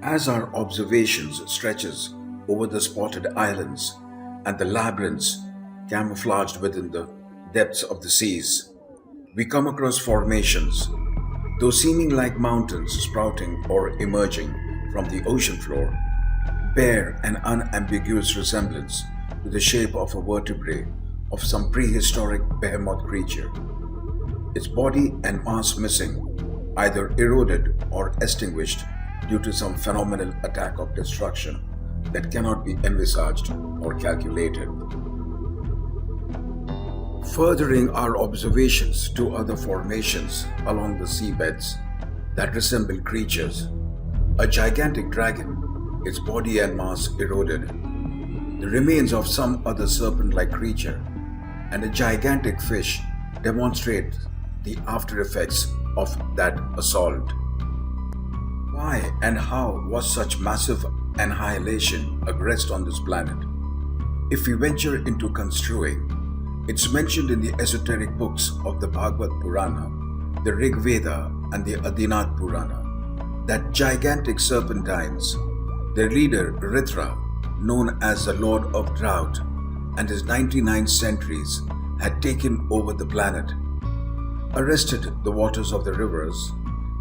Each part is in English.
As our observations stretches over the spotted islands and the labyrinths camouflaged within the depths of the seas, we come across formations, though seeming like mountains sprouting or emerging from the ocean floor, bear an unambiguous resemblance to the shape of a vertebrae of some prehistoric behemoth creature. Its body and mass missing, either eroded or extinguished due to some phenomenal attack of destruction that cannot be envisaged or calculated. Furthering our observations to other formations along the seabeds that resemble creatures, a gigantic dragon, its body and mass eroded, the remains of some other serpent-like creature, and a gigantic fish demonstrate the after effects of that assault. Why and how was such massive annihilation aggressed on this planet? If we venture into construing, it's mentioned in the esoteric books of the Bhagavad Purana, the Veda, and the Adhinath Purana that gigantic serpentines, their leader Vritra, known as the Lord of Drought, and his 99 sentries had taken over the planet, arrested the waters of the rivers,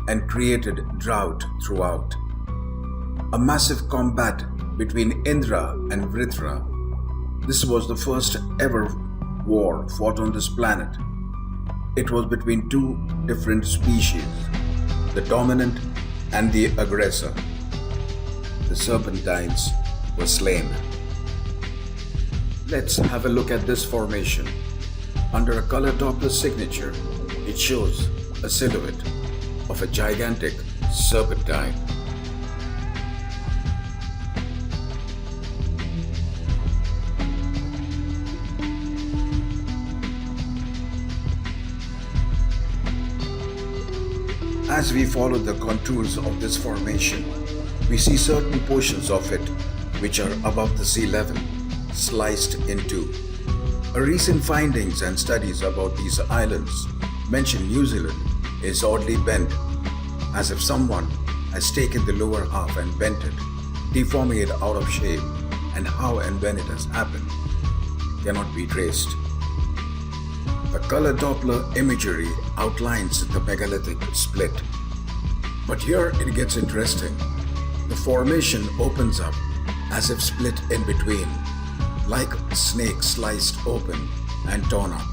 and created drought throughout. A massive combat between Indra and Vritra. This was the first ever war fought on this planet. It was between two different species, the dominant and the aggressor. The serpentines were slain. Let's have a look at this formation. Under a color Doppler signature, it shows a silhouette of a gigantic serpentine. As we follow the contours of this formation, we see certain portions of it which are above the sea level, sliced in two. Recent findings and studies about these islands mention New Zealand is oddly bent, as if someone has taken the lower half and bent it, deforming it out of shape, and how and when it has happened cannot be traced. The color Doppler imagery outlines the megalithic split. But here it gets interesting. The formation opens up as if split in between, like a snake sliced open and torn up.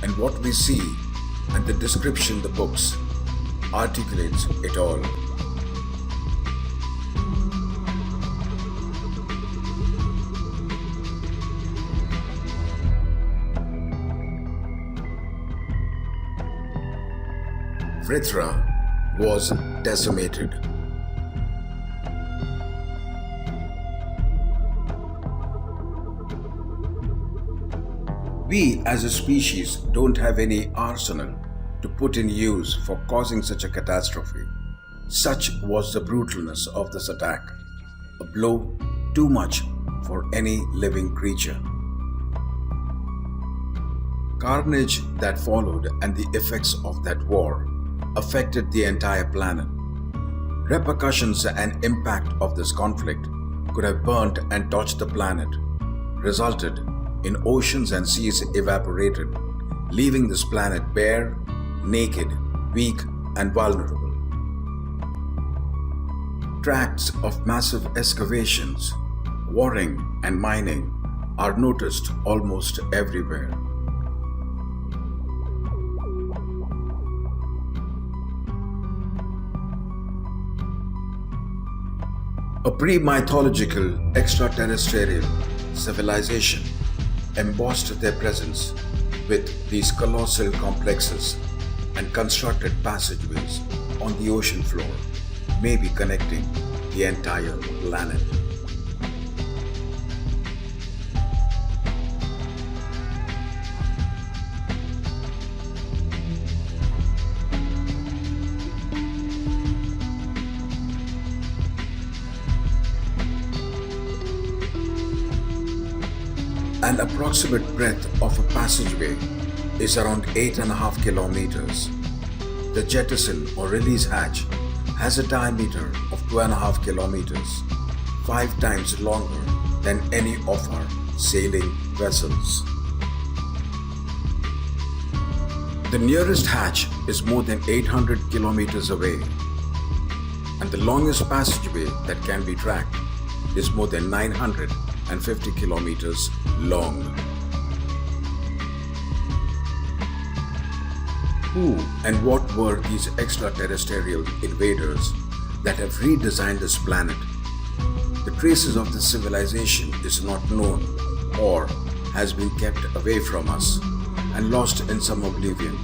And what we see and the description the books articulates it all. Vritra was decimated. We as a species don't have any arsenal to put in use for causing such a catastrophe. Such was the brutalness of this attack, a blow too much for any living creature. Carnage that followed and the effects of that war affected the entire planet. Repercussions and impact of this conflict could have burnt and torched the planet, resulted in oceans and seas evaporated, leaving this planet bare, naked, weak, and vulnerable. Tracts of massive excavations, warring, and mining are noticed almost everywhere. A pre-mythological extraterrestrial civilization embossed their presence with these colossal complexes and constructed passageways on the ocean floor, maybe connecting the entire planet. An approximate breadth of a passageway is around 8.5 kilometers. The jettison or release hatch has a diameter of 2.5 kilometers, 5 times longer than any of our sailing vessels. The nearest hatch is more than 800 kilometers away, and the longest passageway that can be tracked is more than 950 kilometers long. Who and what were these extraterrestrial invaders that have redesigned this planet? The traces of this civilization is not known or has been kept away from us and lost in some oblivion,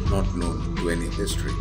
not known to any history.